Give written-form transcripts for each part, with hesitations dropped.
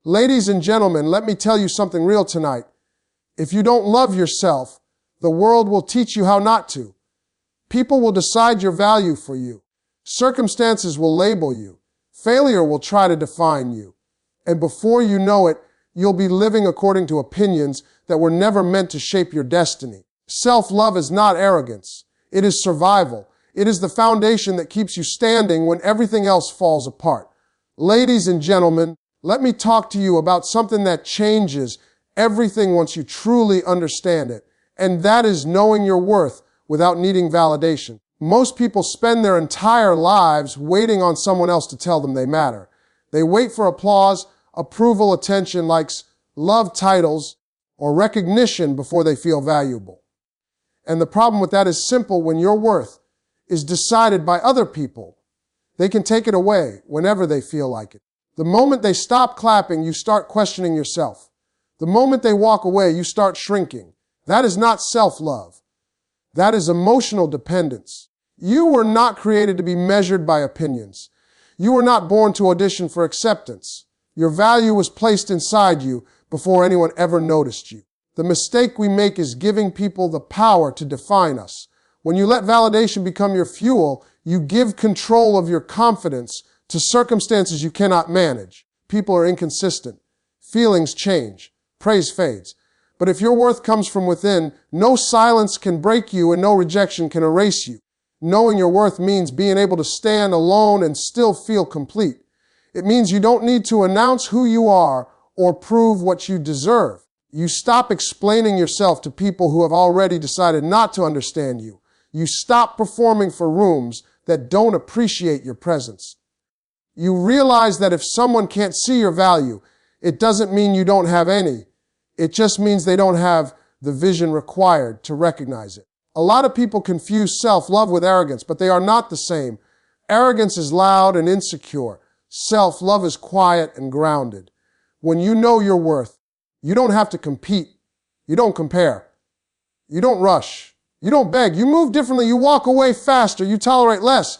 Ladies and gentlemen, let me tell you something real tonight. If you don't love yourself, the world will teach you how not to. People will decide your value for you. Circumstances will label you. Failure will try to define you. And before you know it, you'll be living according to opinions that were never meant to shape your destiny. Self-love is not arrogance. It is survival. It is the foundation that keeps you standing when everything else falls apart. Ladies and gentlemen, let me talk to you about something that changes everything once you truly understand it. And that is knowing your worth without needing validation. Most people spend their entire lives waiting on someone else to tell them they matter. They wait for applause, approval, attention, likes, love, titles, or recognition before they feel valuable. And the problem with that is simple. When your worth is decided by other people, they can take it away whenever they feel like it. The moment they stop clapping, you start questioning yourself. The moment they walk away, you start shrinking. That is not self-love. That is emotional dependence. You were not created to be measured by opinions. You were not born to audition for acceptance. Your value was placed inside you before anyone ever noticed you. The mistake we make is giving people the power to define us. When you let validation become your fuel, you give control of your confidence to circumstances you cannot manage. People are inconsistent. Feelings change. Praise fades. But if your worth comes from within, no silence can break you and no rejection can erase you. Knowing your worth means being able to stand alone and still feel complete. It means you don't need to announce who you are or prove what you deserve. You stop explaining yourself to people who have already decided not to understand you. You stop performing for rooms that don't appreciate your presence. You realize that if someone can't see your value, it doesn't mean you don't have any. It just means they don't have the vision required to recognize it. A lot of people confuse self-love with arrogance, but they are not the same. Arrogance is loud and insecure. Self-love is quiet and grounded. When you know your worth, you don't have to compete. You don't compare. You don't rush. You don't beg. You move differently. You walk away faster. You tolerate less.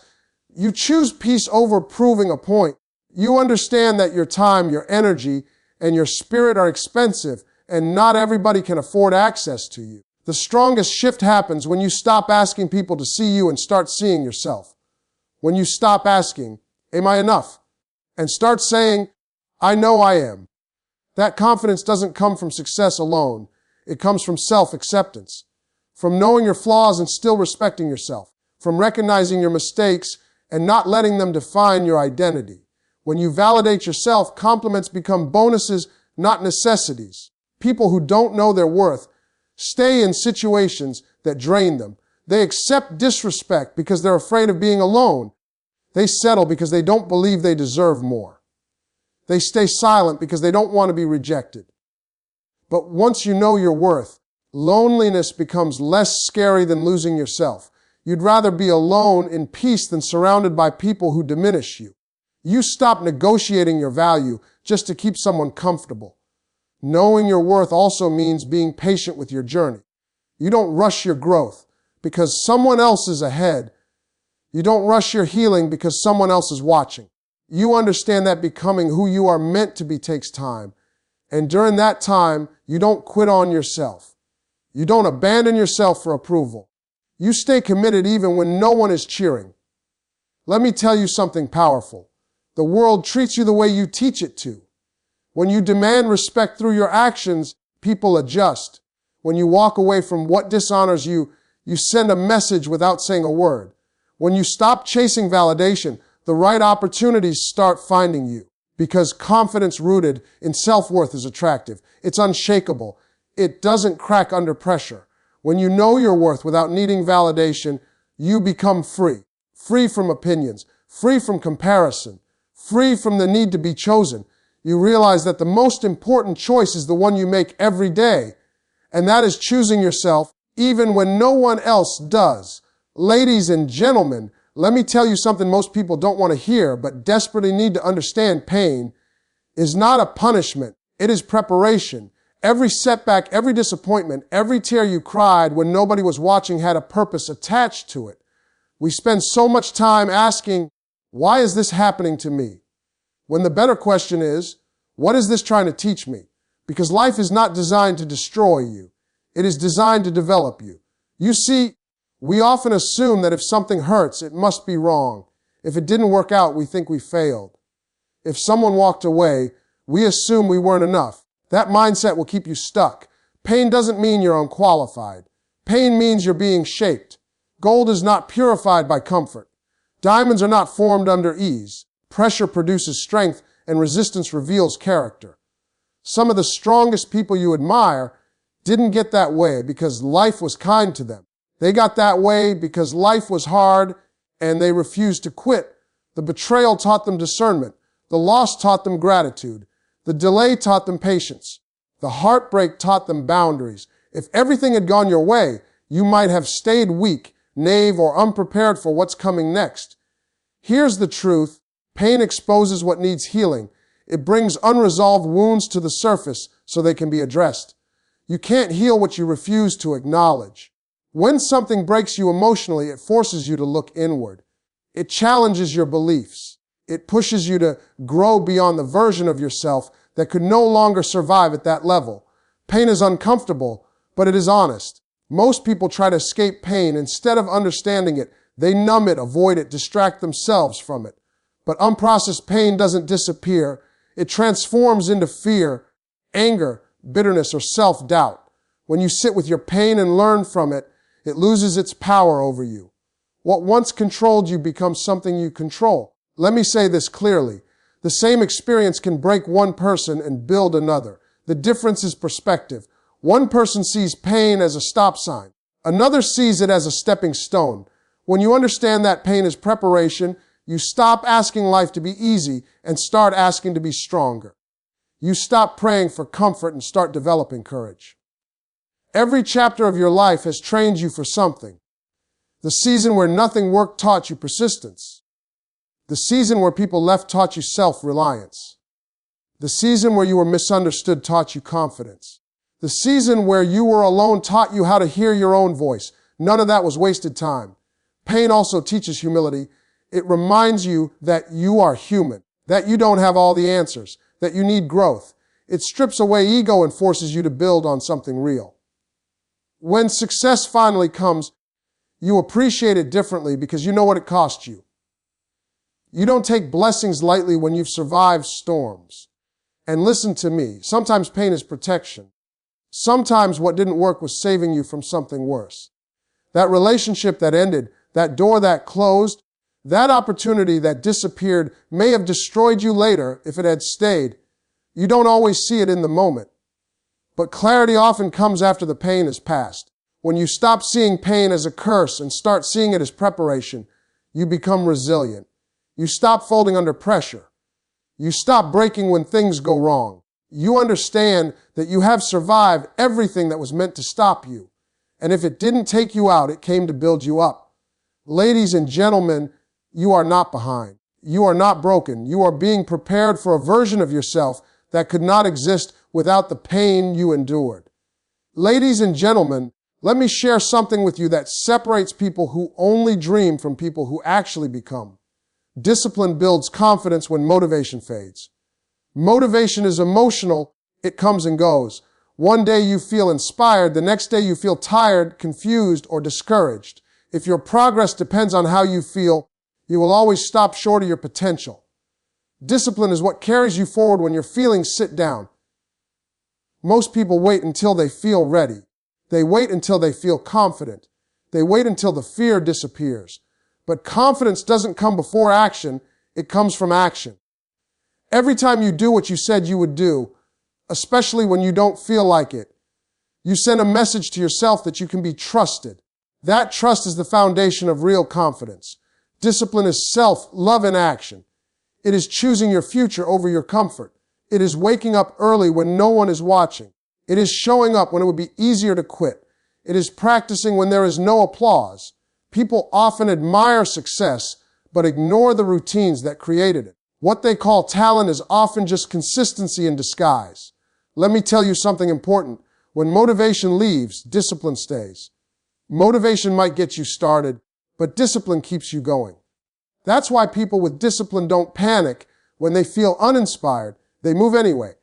You choose peace over proving a point. You understand that your time, your energy, and your spirit are expensive, and not everybody can afford access to you. The strongest shift happens when you stop asking people to see you and start seeing yourself. When you stop asking, am I enough? And start saying, I know I am. That confidence doesn't come from success alone. It comes from self-acceptance, from knowing your flaws and still respecting yourself, from recognizing your mistakes and not letting them define your identity. When you validate yourself, compliments become bonuses, not necessities. People who don't know their worth stay in situations that drain them. They accept disrespect because they're afraid of being alone. They settle because they don't believe they deserve more. They stay silent because they don't want to be rejected. But once you know your worth, loneliness becomes less scary than losing yourself. You'd rather be alone in peace than surrounded by people who diminish you. You stop negotiating your value just to keep someone comfortable. Knowing your worth also means being patient with your journey. You don't rush your growth because someone else is ahead. You don't rush your healing because someone else is watching. You understand that becoming who you are meant to be takes time. And during that time, you don't quit on yourself. You don't abandon yourself for approval. You stay committed even when no one is cheering. Let me tell you something powerful. The world treats you the way you teach it to. When you demand respect through your actions, people adjust. When you walk away from what dishonors you, you send a message without saying a word. When you stop chasing validation, the right opportunities start finding you. Because confidence rooted in self-worth is attractive. It's unshakable. It doesn't crack under pressure. When you know your worth without needing validation, you become free. Free from opinions. Free from comparison. Free from the need to be chosen. You realize that the most important choice is the one you make every day. And that is choosing yourself even when no one else does. Ladies and gentlemen, let me tell you something most people don't want to hear, but desperately need to understand. Pain is not a punishment. It is preparation. Every setback, every disappointment, every tear you cried when nobody was watching had a purpose attached to it. We spend so much time asking, why is this happening to me? When the better question is, What is this trying to teach me? Because life is not designed to destroy you. It is designed to develop you. You see, we often assume that if something hurts, it must be wrong. If it didn't work out, we think we failed. If someone walked away, we assume we weren't enough. That mindset will keep you stuck. Pain doesn't mean you're unqualified. Pain means you're being shaped. Gold is not purified by comfort. Diamonds are not formed under ease. Pressure produces strength, and resistance reveals character. Some of the strongest people you admire didn't get that way because life was kind to them. They got that way because life was hard and they refused to quit. The betrayal taught them discernment. The loss taught them gratitude. The delay taught them patience. The heartbreak taught them boundaries. If everything had gone your way, you might have stayed weak, naive, or unprepared for what's coming next. Here's the truth. Pain exposes what needs healing. It brings unresolved wounds to the surface so they can be addressed. You can't heal what you refuse to acknowledge. When something breaks you emotionally, it forces you to look inward. It challenges your beliefs. It pushes you to grow beyond the version of yourself that could no longer survive at that level. Pain is uncomfortable, but it is honest. Most people try to escape pain. Instead of understanding it, they numb it, avoid it, distract themselves from it. But unprocessed pain doesn't disappear. It transforms into fear, anger, bitterness, or self-doubt. When you sit with your pain and learn from it, it loses its power over you. What once controlled you becomes something you control. Let me say this clearly. The same experience can break one person and build another. The difference is perspective. One person sees pain as a stop sign. Another sees it as a stepping stone. When you understand that pain is preparation, you stop asking life to be easy and start asking to be stronger. You stop praying for comfort and start developing courage. Every chapter of your life has trained you for something. The season where nothing worked taught you persistence. The season where people left taught you self-reliance. The season where you were misunderstood taught you confidence. The season where you were alone taught you how to hear your own voice. None of that was wasted time. Pain also teaches humility. It reminds you that you are human, that you don't have all the answers, that you need growth. It strips away ego and forces you to build on something real. When success finally comes, you appreciate it differently because you know what it cost you. You don't take blessings lightly when you've survived storms. And listen to me, sometimes pain is protection. Sometimes what didn't work was saving you from something worse. That relationship that ended, that door that closed, that opportunity that disappeared may have destroyed you later if it had stayed. You don't always see it in the moment. But clarity often comes after the pain is past. When you stop seeing pain as a curse and start seeing it as preparation, you become resilient. You stop folding under pressure. You stop breaking when things go wrong. You understand that you have survived everything that was meant to stop you. And if it didn't take you out, it came to build you up. Ladies and gentlemen, you are not behind. You are not broken. You are being prepared for a version of yourself that could not exist without the pain you endured. Ladies and gentlemen, let me share something with you that separates people who only dream from people who actually become. Discipline builds confidence when motivation fades. Motivation is emotional. It comes and goes. One day you feel inspired. The next day you feel tired, confused, or discouraged. If your progress depends on how you feel, you will always stop short of your potential. Discipline is what carries you forward when your feelings sit down. Most people wait until they feel ready. They wait until they feel confident. They wait until the fear disappears. But confidence doesn't come before action. It comes from action. Every time you do what you said you would do, especially when you don't feel like it, you send a message to yourself that you can be trusted. That trust is the foundation of real confidence. Discipline is self-love in action. It is choosing your future over your comfort. It is waking up early when no one is watching. It is showing up when it would be easier to quit. It is practicing when there is no applause. People often admire success, but ignore the routines that created it. What they call talent is often just consistency in disguise. Let me tell you something important. When motivation leaves, discipline stays. Motivation might get you started, but discipline keeps you going. That's why people with discipline don't panic when they feel uninspired. They move anyway.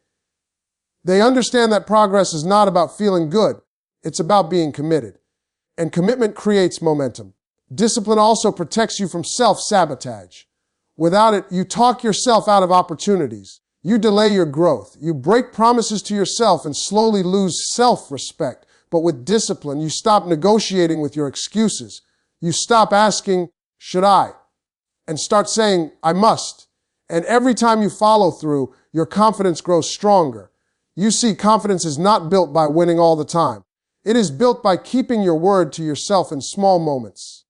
They understand that progress is not about feeling good. It's about being committed. And commitment creates momentum. Discipline also protects you from self-sabotage. Without it, you talk yourself out of opportunities. You delay your growth. You break promises to yourself and slowly lose self-respect. But with discipline, you stop negotiating with your excuses. You stop asking, should I? And start saying, I must. And every time you follow through, your confidence grows stronger. You see, confidence is not built by winning all the time. It is built by keeping your word to yourself in small moments.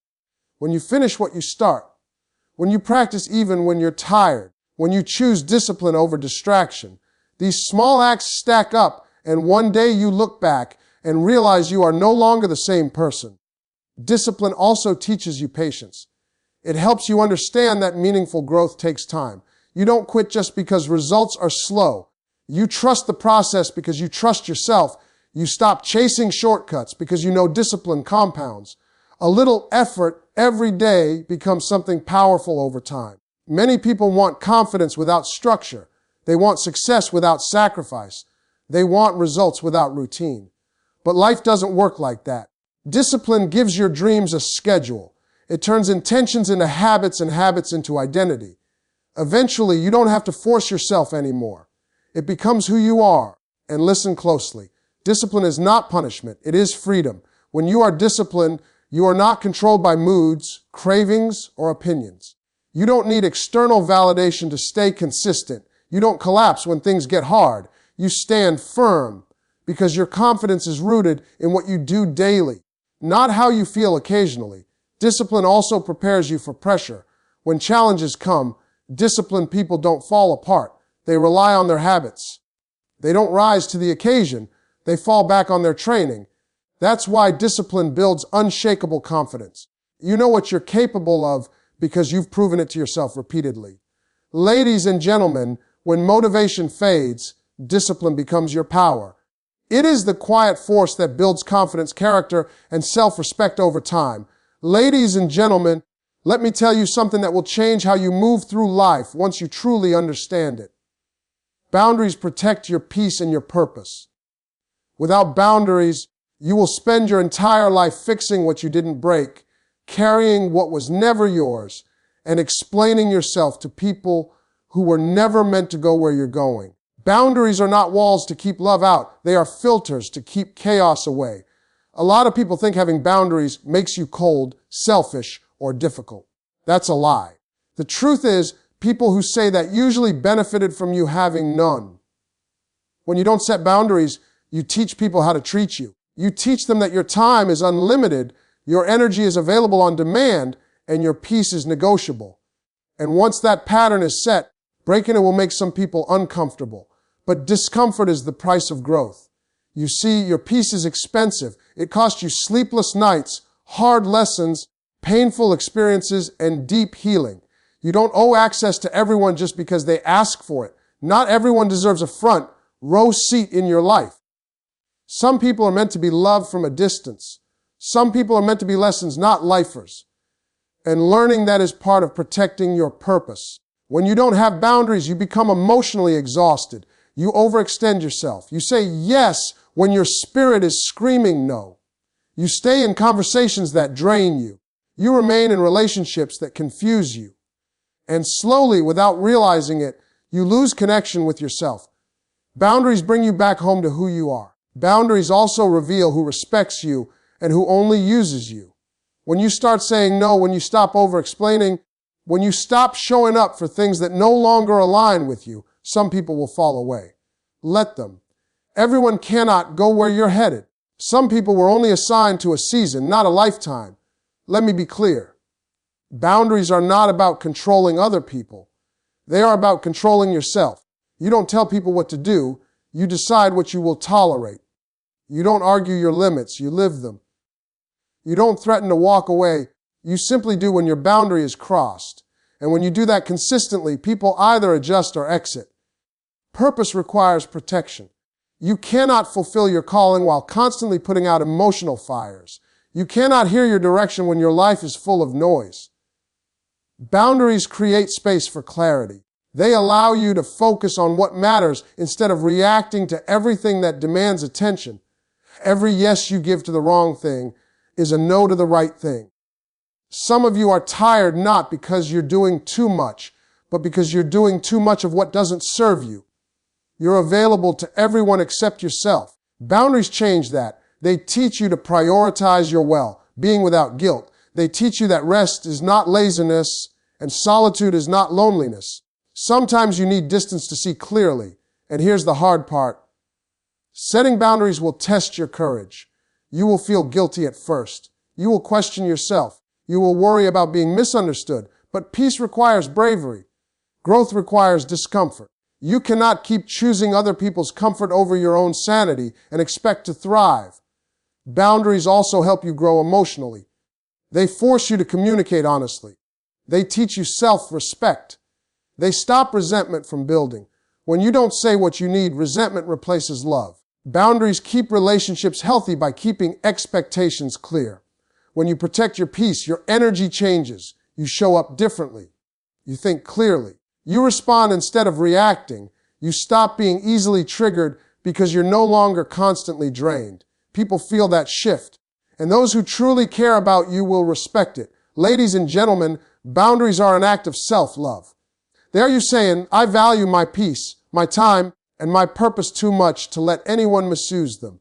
When you finish what you start, when you practice even when you're tired, when you choose discipline over distraction, these small acts stack up, and one day you look back and realize you are no longer the same person. Discipline also teaches you patience. It helps you understand that meaningful growth takes time. You don't quit just because results are slow. You trust the process because you trust yourself. You stop chasing shortcuts because you know discipline compounds. A little effort every day becomes something powerful over time. Many people want confidence without structure. They want success without sacrifice. They want results without routine. But life doesn't work like that. Discipline gives your dreams a schedule. It turns intentions into habits and habits into identity. Eventually, you don't have to force yourself anymore. It becomes who you are. And listen closely. Discipline is not punishment. It is freedom. When you are disciplined, you are not controlled by moods, cravings, or opinions. You don't need external validation to stay consistent. You don't collapse when things get hard. You stand firm because your confidence is rooted in what you do daily, not how you feel occasionally. Discipline also prepares you for pressure. When challenges come, disciplined people don't fall apart. They rely on their habits. They don't rise to the occasion. They fall back on their training. That's why discipline builds unshakable confidence. You know what you're capable of because you've proven it to yourself repeatedly. Ladies and gentlemen, when motivation fades, discipline becomes your power. It is the quiet force that builds confidence, character, and self-respect over time. Ladies and gentlemen, let me tell you something that will change how you move through life once you truly understand it. Boundaries protect your peace and your purpose. Without boundaries, you will spend your entire life fixing what you didn't break, carrying what was never yours, and explaining yourself to people who were never meant to go where you're going. Boundaries are not walls to keep love out. They are filters to keep chaos away. A lot of people think having boundaries makes you cold, selfish, or difficult. That's a lie. The truth is, people who say that usually benefited from you having none. When you don't set boundaries, you teach people how to treat you. You teach them that your time is unlimited, your energy is available on demand, and your peace is negotiable. And once that pattern is set, breaking it will make some people uncomfortable. But discomfort is the price of growth. You see, your peace is expensive. It costs you sleepless nights, hard lessons, painful experiences, and deep healing. You don't owe access to everyone just because they ask for it. Not everyone deserves a front row seat in your life. Some people are meant to be loved from a distance. Some people are meant to be lessons, not lifers. And learning that is part of protecting your purpose. When you don't have boundaries, you become emotionally exhausted. You overextend yourself. You say yes when your spirit is screaming no. You stay in conversations that drain you. You remain in relationships that confuse you. And slowly, without realizing it, you lose connection with yourself. Boundaries bring you back home to who you are. Boundaries also reveal who respects you and who only uses you. When you start saying no, when you stop over-explaining, when you stop showing up for things that no longer align with you, some people will fall away. Let them. Everyone cannot go where you're headed. Some people were only assigned to a season, not a lifetime. Let me be clear. Boundaries are not about controlling other people. They are about controlling yourself. You don't tell people what to do. You decide what you will tolerate. You don't argue your limits. You live them. You don't threaten to walk away. You simply do when your boundary is crossed. And when you do that consistently, people either adjust or exit. Purpose requires protection. You cannot fulfill your calling while constantly putting out emotional fires. You cannot hear your direction when your life is full of noise. Boundaries create space for clarity. They allow you to focus on what matters instead of reacting to everything that demands attention. Every yes you give to the wrong thing is a no to the right thing. Some of you are tired not because you're doing too much, but because you're doing too much of what doesn't serve you. You're available to everyone except yourself. Boundaries change that. They teach you to prioritize your well, being without guilt. They teach you that rest is not laziness and solitude is not loneliness. Sometimes you need distance to see clearly. And here's the hard part. Setting boundaries will test your courage. You will feel guilty at first. You will question yourself. You will worry about being misunderstood. But peace requires bravery. Growth requires discomfort. You cannot keep choosing other people's comfort over your own sanity and expect to thrive. Boundaries also help you grow emotionally. They force you to communicate honestly. They teach you self-respect. They stop resentment from building. When you don't say what you need, resentment replaces love. Boundaries keep relationships healthy by keeping expectations clear. When you protect your peace, your energy changes. You show up differently. You think clearly. You respond instead of reacting. You stop being easily triggered because you're no longer constantly drained. People feel that shift. And those who truly care about you will respect it. Ladies and gentlemen, boundaries are an act of self-love. There you saying, I value my peace, my time, and my purpose too much to let anyone misuse them.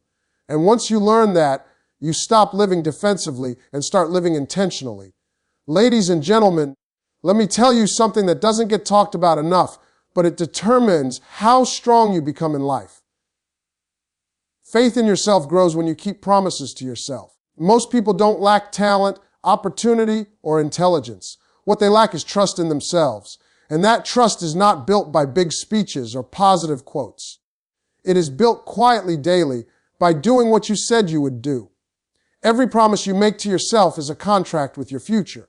And once you learn that, you stop living defensively and start living intentionally. Ladies and gentlemen, let me tell you something that doesn't get talked about enough, but it determines how strong you become in life. Faith in yourself grows when you keep promises to yourself. Most people don't lack talent, opportunity, or intelligence. What they lack is trust in themselves. And that trust is not built by big speeches or positive quotes. It is built quietly daily by doing what you said you would do. Every promise you make to yourself is a contract with your future.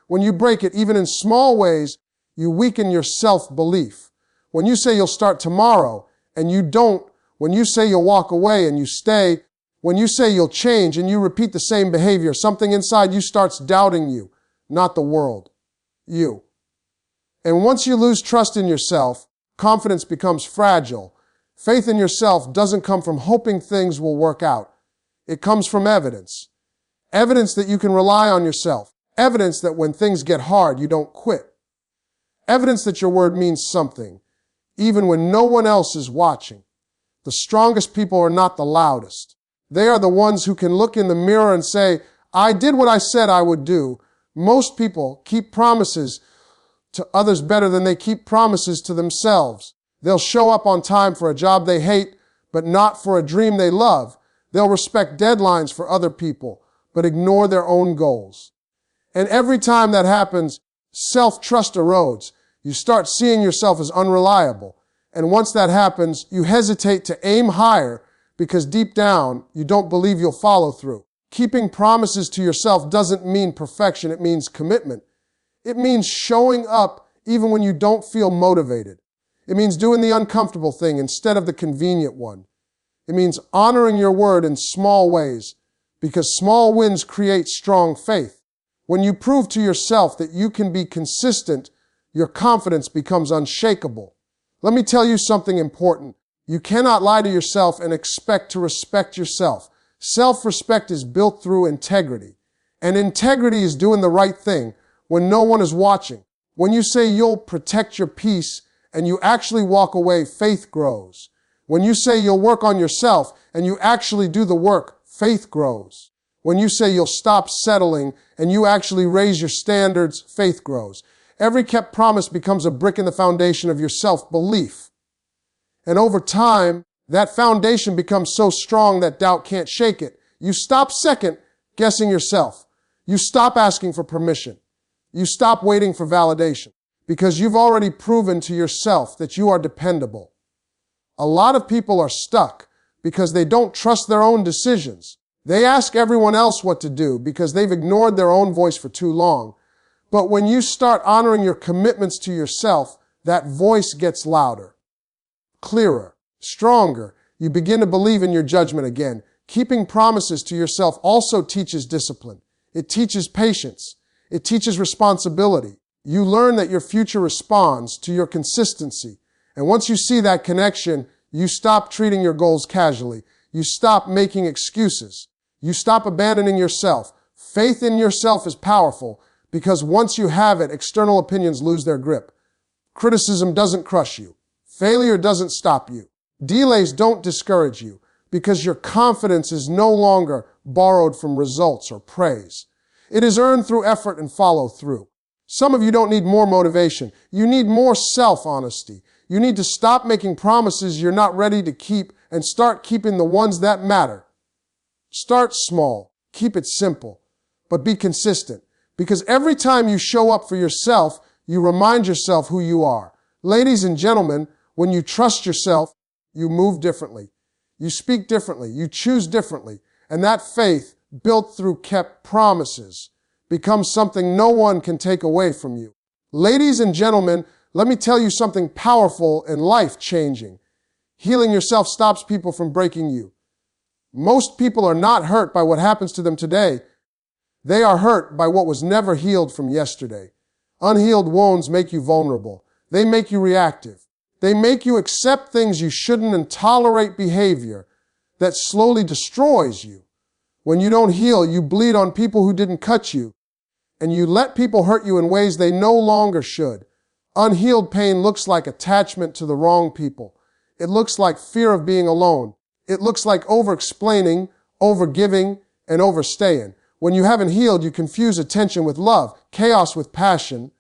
When you break it, even in small ways, you weaken your self-belief. When you say you'll start tomorrow and you don't, when you say you'll walk away and you stay, when you say you'll change and you repeat the same behavior, something inside you starts doubting you, not the world, you. And once you lose trust in yourself, confidence becomes fragile. Faith in yourself doesn't come from hoping things will work out. It comes from evidence. Evidence that you can rely on yourself. Evidence that when things get hard, you don't quit. Evidence that your word means something, even when no one else is watching. The strongest people are not the loudest. They are the ones who can look in the mirror and say, I did what I said I would do. Most people keep promises to others better than they keep promises to themselves. They'll show up on time for a job they hate, but not for a dream they love. They'll respect deadlines for other people, but ignore their own goals. And every time that happens, self-trust erodes. You start seeing yourself as unreliable. And once that happens, you hesitate to aim higher because deep down, you don't believe you'll follow through. Keeping promises to yourself doesn't mean perfection. It means commitment. It means showing up even when you don't feel motivated. It means doing the uncomfortable thing instead of the convenient one. It means honoring your word in small ways because small wins create strong faith. When you prove to yourself that you can be consistent, your confidence becomes unshakable. Let me tell you something important. You cannot lie to yourself and expect to respect yourself. Self-respect is built through integrity. And integrity is doing the right thing when no one is watching. When you say you'll protect your peace and you actually walk away, faith grows. When you say you'll work on yourself and you actually do the work, faith grows. When you say you'll stop settling and you actually raise your standards, faith grows. Every kept promise becomes a brick in the foundation of your self-belief. And over time, that foundation becomes so strong that doubt can't shake it. You stop second guessing yourself. You stop asking for permission. You stop waiting for validation because you've already proven to yourself that you are dependable. A lot of people are stuck because they don't trust their own decisions. They ask everyone else what to do because they've ignored their own voice for too long. But when you start honoring your commitments to yourself, that voice gets louder, clearer, stronger. You begin to believe in your judgment again. Keeping promises to yourself also teaches discipline. It teaches patience. It teaches responsibility. You learn that your future responds to your consistency. And once you see that connection, you stop treating your goals casually. You stop making excuses. You stop abandoning yourself. Faith in yourself is powerful because once you have it, external opinions lose their grip. Criticism doesn't crush you. Failure doesn't stop you. Delays don't discourage you because your confidence is no longer borrowed from results or praise. It is earned through effort and follow through. Some of you don't need more motivation. You need more self-honesty. You need to stop making promises you're not ready to keep and start keeping the ones that matter. Start small. Keep it simple. But be consistent. Because every time you show up for yourself, you remind yourself who you are. Ladies and gentlemen, when you trust yourself, you move differently. You speak differently. You choose differently. And that faith, built through kept promises, becomes something no one can take away from you. Ladies and gentlemen, let me tell you something powerful and life-changing. Healing yourself stops people from breaking you. Most people are not hurt by what happens to them today. They are hurt by what was never healed from yesterday. Unhealed wounds make you vulnerable. They make you reactive. They make you accept things you shouldn't and tolerate behavior that slowly destroys you. When you don't heal, you bleed on people who didn't cut you, and you let people hurt you in ways they no longer should. Unhealed pain looks like attachment to the wrong people. It looks like fear of being alone. It looks like over-explaining, over-giving, and overstaying. When you haven't healed, you confuse attention with love, chaos with passion,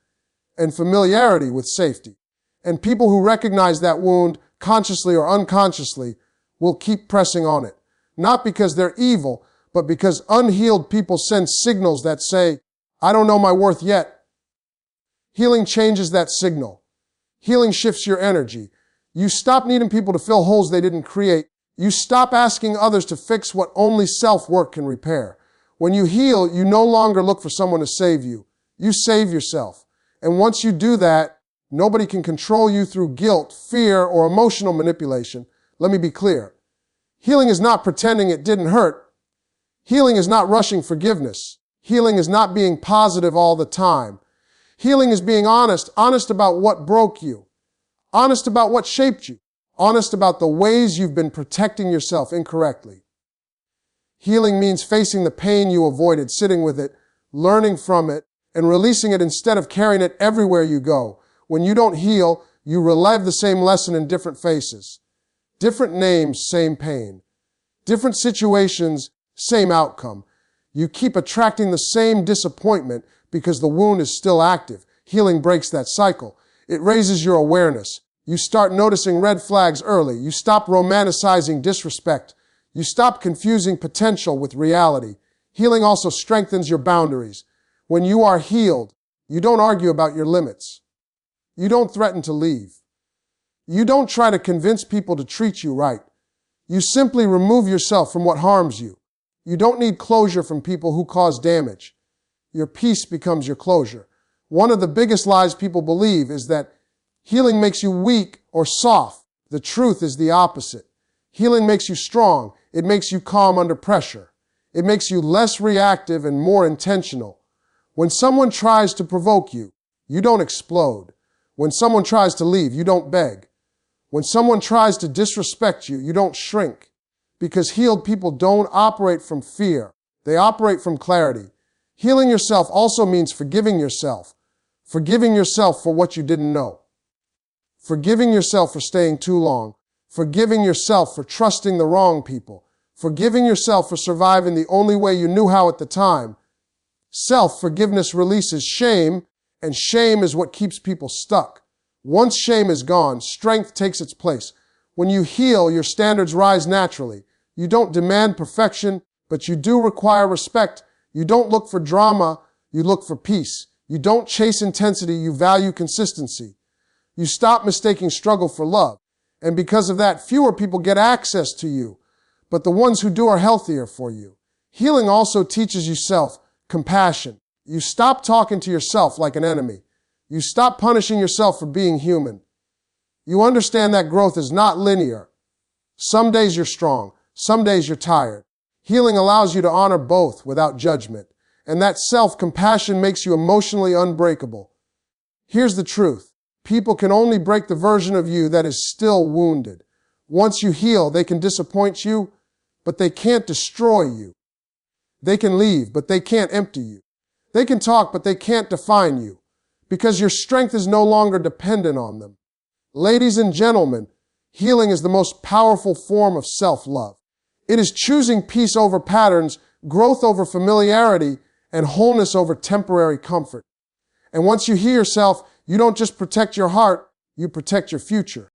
and familiarity with safety. And people who recognize that wound, consciously or unconsciously, will keep pressing on it. Not because they're evil, but because unhealed people send signals that say, I don't know my worth yet. Healing changes that signal. Healing shifts your energy. You stop needing people to fill holes they didn't create. You stop asking others to fix what only self-work can repair. When you heal, you no longer look for someone to save you. You save yourself. And once you do that, nobody can control you through guilt, fear, or emotional manipulation. Let me be clear. Healing is not pretending it didn't hurt. Healing is not rushing forgiveness. Healing is not being positive all the time. Healing is being honest about what broke you, honest about what shaped you, honest about the ways you've been protecting yourself incorrectly. Healing means facing the pain you avoided, sitting with it, learning from it, and releasing it instead of carrying it everywhere you go. When you don't heal, you relive the same lesson in different faces. Different names, same pain. Different situations, same outcome. You keep attracting the same disappointment because the wound is still active. Healing breaks that cycle. It raises your awareness. You start noticing red flags early. You stop romanticizing disrespect. You stop confusing potential with reality. Healing also strengthens your boundaries. When you are healed, you don't argue about your limits. You don't threaten to leave. You don't try to convince people to treat you right. You simply remove yourself from what harms you. You don't need closure from people who cause damage. Your peace becomes your closure. One of the biggest lies people believe is that healing makes you weak or soft. The truth is the opposite. Healing makes you strong. It makes you calm under pressure. It makes you less reactive and more intentional. When someone tries to provoke you, you don't explode. When someone tries to leave, you don't beg. When someone tries to disrespect you, you don't shrink. Because healed people don't operate from fear. They operate from clarity. Healing yourself also means forgiving yourself. Forgiving yourself for what you didn't know. Forgiving yourself for staying too long. Forgiving yourself for trusting the wrong people. Forgiving yourself for surviving the only way you knew how at the time. Self-forgiveness releases shame, and shame is what keeps people stuck. Once shame is gone, strength takes its place. When you heal, your standards rise naturally. You don't demand perfection, but you do require respect. You don't look for drama, you look for peace. You don't chase intensity, you value consistency. You stop mistaking struggle for love. And because of that, fewer people get access to you. But the ones who do are healthier for you. Healing also teaches you self-compassion. You stop talking to yourself like an enemy. You stop punishing yourself for being human. You understand that growth is not linear. Some days you're strong. Some days you're tired. Healing allows you to honor both without judgment. And that self-compassion makes you emotionally unbreakable. Here's the truth. People can only break the version of you that is still wounded. Once you heal, they can disappoint you, but they can't destroy you. They can leave, but they can't empty you. They can talk, but they can't define you, because your strength is no longer dependent on them. Ladies and gentlemen, healing is the most powerful form of self-love. It is choosing peace over patterns, growth over familiarity, and wholeness over temporary comfort. And once you heal yourself, you don't just protect your heart, you protect your future.